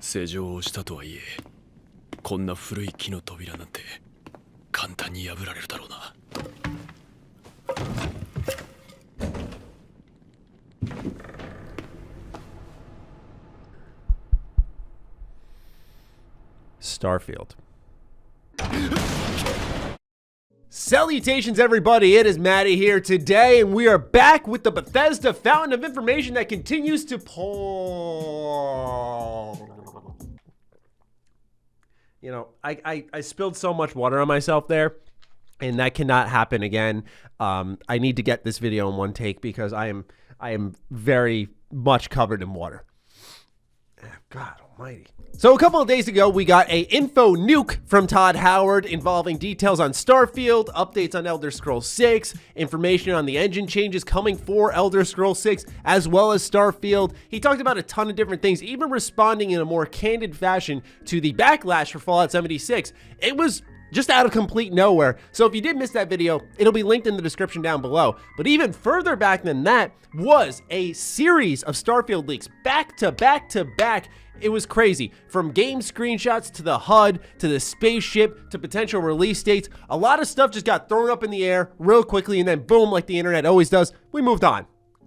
施錠をしたとはいえ、こんな古い木の扉なんて簡単に破られるだろうな。Starfield. Salutations, everybody. It is Matty here today, and we are back with the Bethesda fountain of information that continues to pour. You know, I spilled so much water on myself there, and that cannot happen again. I need to get this video in one take because I am very much covered in water. God almighty. So a couple of days ago, we got a info nuke from Todd Howard involving details on Starfield, updates on Elder Scrolls 6, information on the engine changes coming for Elder Scrolls 6, as well as Starfield. He talked about a ton of different things, even responding in a more candid fashion to the backlash for Fallout 76. It was just out of complete nowhere. So if you did miss that video, it'll be linked in the description down below. But even further back than that was a series of Starfield leaks back to back to back. It was crazy. From game screenshots to the HUD to the spaceship to potential release dates. A lot of stuff just got thrown up in the air real quickly, and then boom, like the internet always does, we moved on.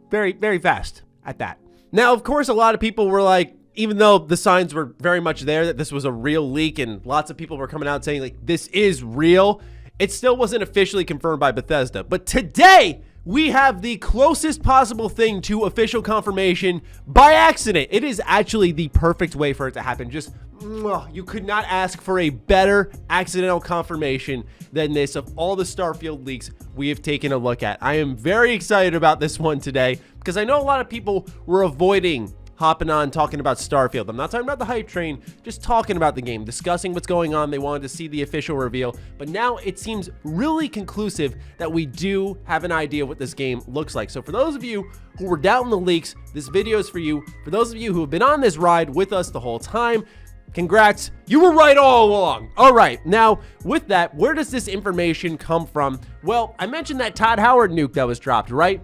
Very, very fast at that. Now, of course, a lot of people were like, even though the signs were very much there that this was a real leak and lots of people were coming out saying like, this is real, it still wasn't officially confirmed by Bethesda. But today, we have the closest possible thing to official confirmation by accident. It is actually the perfect way for it to happen. Just, you could not ask for a better accidental confirmation than this of all the Starfield leaks we have taken a look at. I am very excited about this one today because I know a lot of people were avoiding hopping on talking about Starfield. I'm not talking about the hype train, just talking about the game, discussing what's going on. They wanted to see the official reveal, but now it seems really conclusive that we do have an idea what this game looks like. So for those of you who were doubting the leaks, this video is for you. For those of you who have been on this ride with us the whole time, congrats, you were right all along. All right, now with that, where does this information come from? Well, I mentioned that Todd Howard nuke that was dropped, right?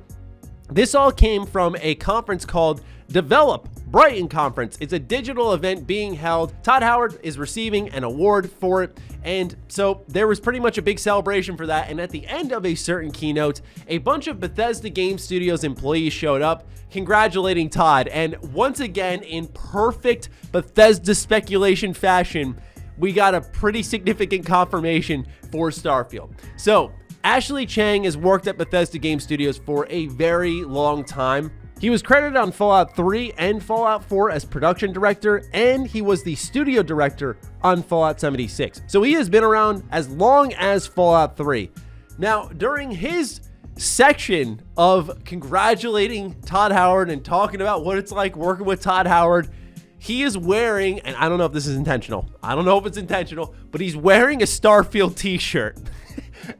This all came from a conference called Develop Brighton Conference. It's a digital event being held. Todd Howard is receiving an award for it. And so there was pretty much a big celebration for that. And at the end of a certain keynote, a bunch of Bethesda Game Studios employees showed up congratulating Todd. And once again, in perfect Bethesda speculation fashion, we got a pretty significant confirmation for Starfield. So Ashley Chang has worked at Bethesda Game Studios for a very long time. He was credited on Fallout 3 and Fallout 4 as production director, and he was the studio director on Fallout 76. So he has been around as long as Fallout 3. Now, during his section of congratulating Todd Howard and talking about what it's like working with Todd Howard, he is wearing, and I don't know if this is intentional, I don't know if it's intentional, but he's wearing a Starfield t-shirt.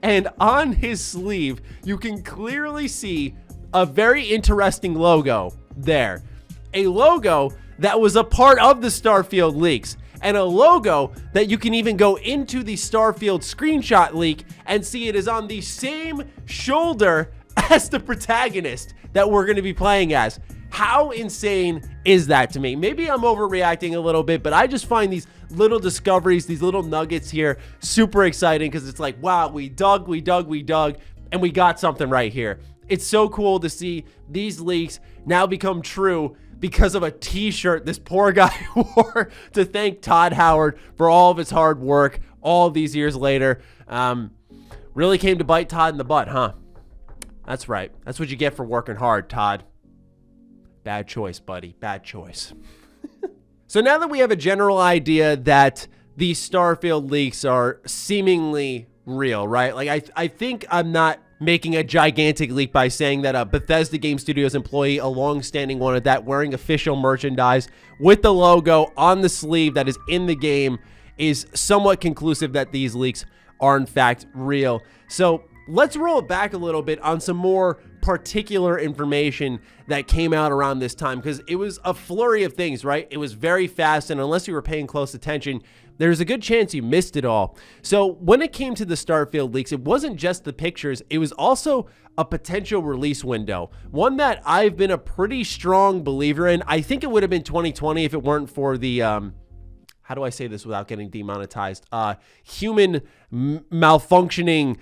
And on his sleeve, you can clearly see a very interesting logo there. A logo that was a part of the Starfield leaks, and a logo that you can even go into the Starfield screenshot leak and see it is on the same shoulder as the protagonist that we're going to be playing as. How insane is that to me? Maybe I'm overreacting a little bit, but I just find these little discoveries, these little nuggets here super exciting because it's like, wow, we dug, and we got something right here. It's so cool to see these leaks now become true because of a t-shirt this poor guy wore to thank Todd Howard for all of his hard work all these years later. Really came to bite Todd in the butt, huh? That's right. That's what you get for working hard, Todd. Bad choice, buddy. Bad choice. So now that we have a general idea that these Starfield leaks are seemingly real, right? Like I think I'm not making a gigantic leak by saying that a Bethesda Game Studios employee, a long-standing one at that, wearing official merchandise with the logo on the sleeve that is in the game is somewhat conclusive that these leaks are in fact real. So let's roll it back a little bit on some more particular information that came out around this time, because it was a flurry of things, right? It was very fast, and unless you were paying close attention, there's a good chance you missed it all. So when it came to the Starfield leaks, it wasn't just the pictures, it was also a potential release window, one that I've been a pretty strong believer in. I think it would have been 2020 if it weren't for the how do I say this without getting demonetized? Human malfunctioning.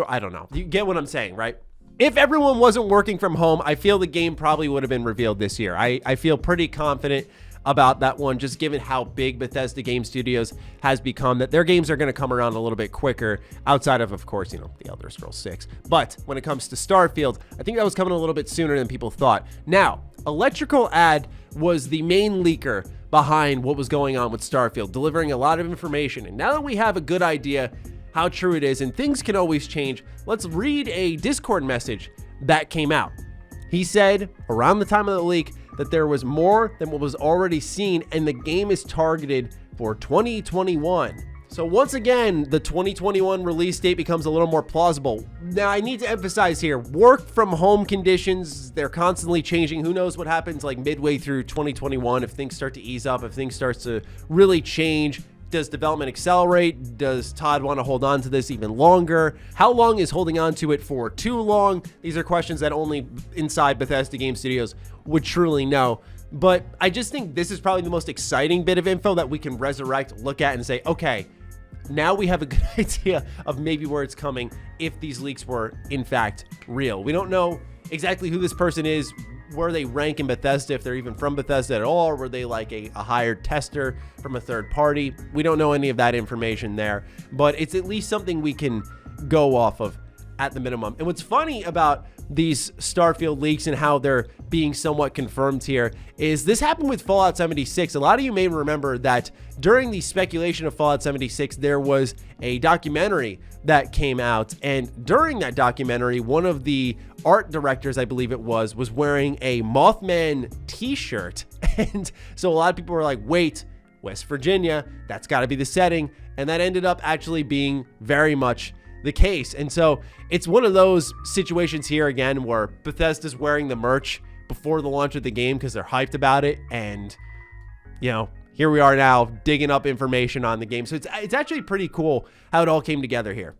I don't know. You get what I'm saying, right? If everyone wasn't working from home, I feel the game probably would have been revealed this year. I feel pretty confident about that one, just given how big Bethesda Game Studios has become, that their games are going to come around a little bit quicker outside of course, you know, the Elder Scrolls 6. But when it comes to Starfield, I think that was coming a little bit sooner than people thought. Now, Electrical Ad was the main leaker behind what was going on with Starfield, delivering a lot of information. And now that we have a good idea how true it is, and things can always change, let's read a Discord message that came out. He said around the time of the leak that there was more than what was already seen, and the game is targeted for 2021. So once again, the 2021 release date becomes a little more plausible. Now, I need to emphasize here, work from home conditions, they're constantly changing. Who knows what happens like midway through 2021 if things start to ease up, if things start to really change. Does development accelerate? Does Todd want to hold on to this even longer? How long is holding on to it for too long? These are questions that only inside Bethesda Game Studios would truly know. But I just think this is probably the most exciting bit of info that we can resurrect, look at, and say, okay, now we have a good idea of maybe where it's coming if these leaks were in fact real. We don't know exactly who this person is, where they rank in Bethesda, if they're even from Bethesda at all, or were they like a hired tester from a third party. We don't know any of that information there, but it's at least something we can go off of at the minimum. And what's funny about these Starfield leaks and how they're being somewhat confirmed here is this happened with Fallout 76. A lot of you may remember that during the speculation of Fallout 76, there was a documentary that came out, and during that documentary, one of the art directors, I believe it was wearing a Mothman t-shirt. And so a lot of people were like, wait, West Virginia, that's got to be the setting. And that ended up actually being very much the case. And so it's one of those situations here again where Bethesda's wearing the merch before the launch of the game because they're hyped about it. And, you know, here we are now digging up information on the game. So it's actually pretty cool how it all came together here.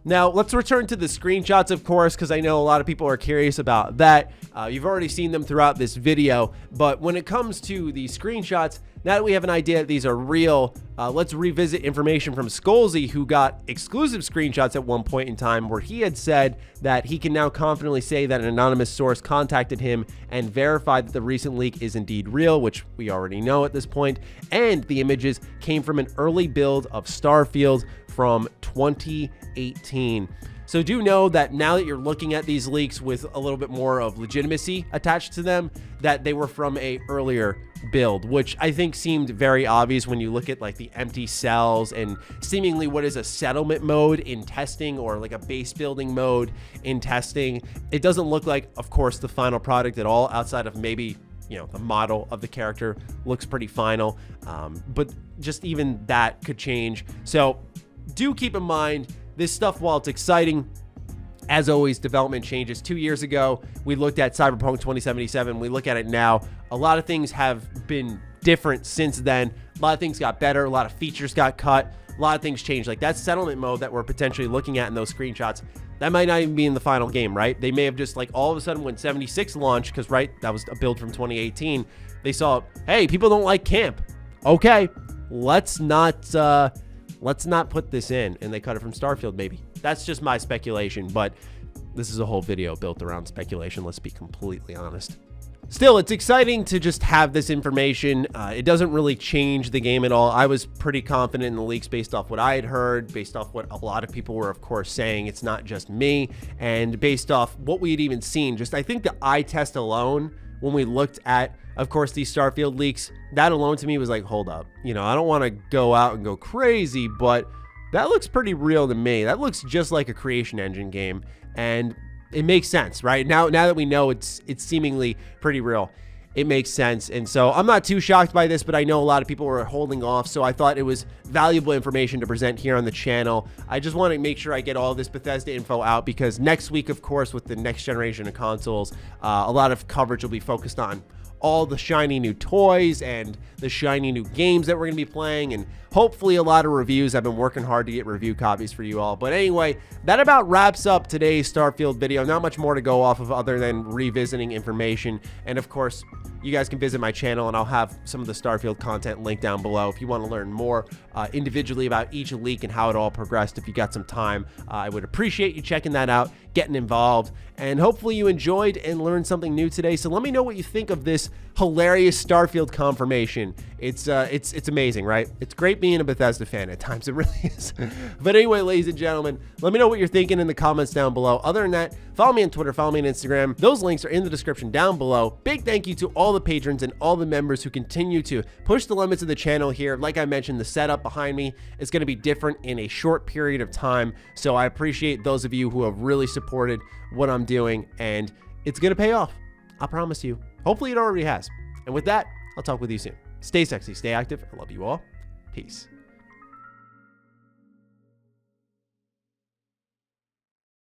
Now, let's return to the screenshots, of course, because I know a lot of people are curious about that. You've already seen them throughout this video, but when it comes to the screenshots, now that we have an idea that these are real, let's revisit information from Scholzy, who got exclusive screenshots at one point in time where he had said that he can now confidently say that an anonymous source contacted him and verified that the recent leak is indeed real, which we already know at this point, and the images came from an early build of Starfield from 2018. So do know that now that you're looking at these leaks with a little bit more of legitimacy attached to them, that they were from a earlier build, which I think seemed very obvious when you look at like the empty cells and seemingly what is a settlement mode in testing or like a base building mode in testing. It doesn't look like, of course, the final product at all, outside of maybe, you know, the model of the character looks pretty final, but just even that could change. So do keep in mind this stuff, while it's exciting, as always, development changes. 2 years ago, we looked at Cyberpunk 2077. We look at it now. A lot of things have been different since then. A lot of things got better. A lot of features got cut. A lot of things changed. Like that settlement mode that we're potentially looking at in those screenshots, that might not even be in the final game, right? They may have just like all of a sudden when 76 launched, because right, that was a build from 2018, they saw, hey, people don't like camp. Okay, let's not put this in, and they cut it from Starfield maybe. That's just my speculation, but this is a whole video built around speculation, let's be completely honest. Still, it's exciting to just have this information. It doesn't really change the game at all. I was pretty confident in the leaks based off what I had heard, based off what a lot of people were, of course, saying. It's not just me, and based off what we had even seen. Just, I think the eye test alone, when we looked at, of course, these Starfield leaks, that alone to me was like, hold up. You know, I don't want to go out and go crazy, but that looks pretty real to me. That looks just like a creation engine game, and it makes sense, right? Now that we know it's seemingly pretty real, it makes sense. And so I'm not too shocked by this, but I know a lot of people were holding off, so I thought it was valuable information to present here on the channel. I just want to make sure I get all this Bethesda info out, because next week, of course, with the next generation of consoles, a lot of coverage will be focused on all the shiny new toys and the shiny new games that we're going to be playing, and hopefully a lot of reviews. I've been working hard to get review copies for you all. But anyway, that about wraps up today's Starfield video. Not much more to go off of other than revisiting information. And of course, you guys can visit my channel, and I'll have some of the Starfield content linked down below if you want to learn more individually about each leak and how it all progressed. If you got some time, I would appreciate you checking that out, getting involved, and hopefully you enjoyed and learned something new today. So let me know what you think of this hilarious Starfield confirmation. It's amazing, right? It's great being a Bethesda fan at times. It really is. But anyway, ladies and gentlemen, let me know what you're thinking in the comments down below. Other than that, follow me on Twitter, follow me on Instagram. Those links are in the description down below. Big thank you to all the patrons and all the members who continue to push the limits of the channel here. Like I mentioned, the setup behind me is going to be different in a short period of time. So I appreciate those of you who have really supported what I'm doing, and it's going to pay off. I promise you. Hopefully it already has. And with that, I'll talk with you soon. Stay sexy, stay active. I love you all. Peace.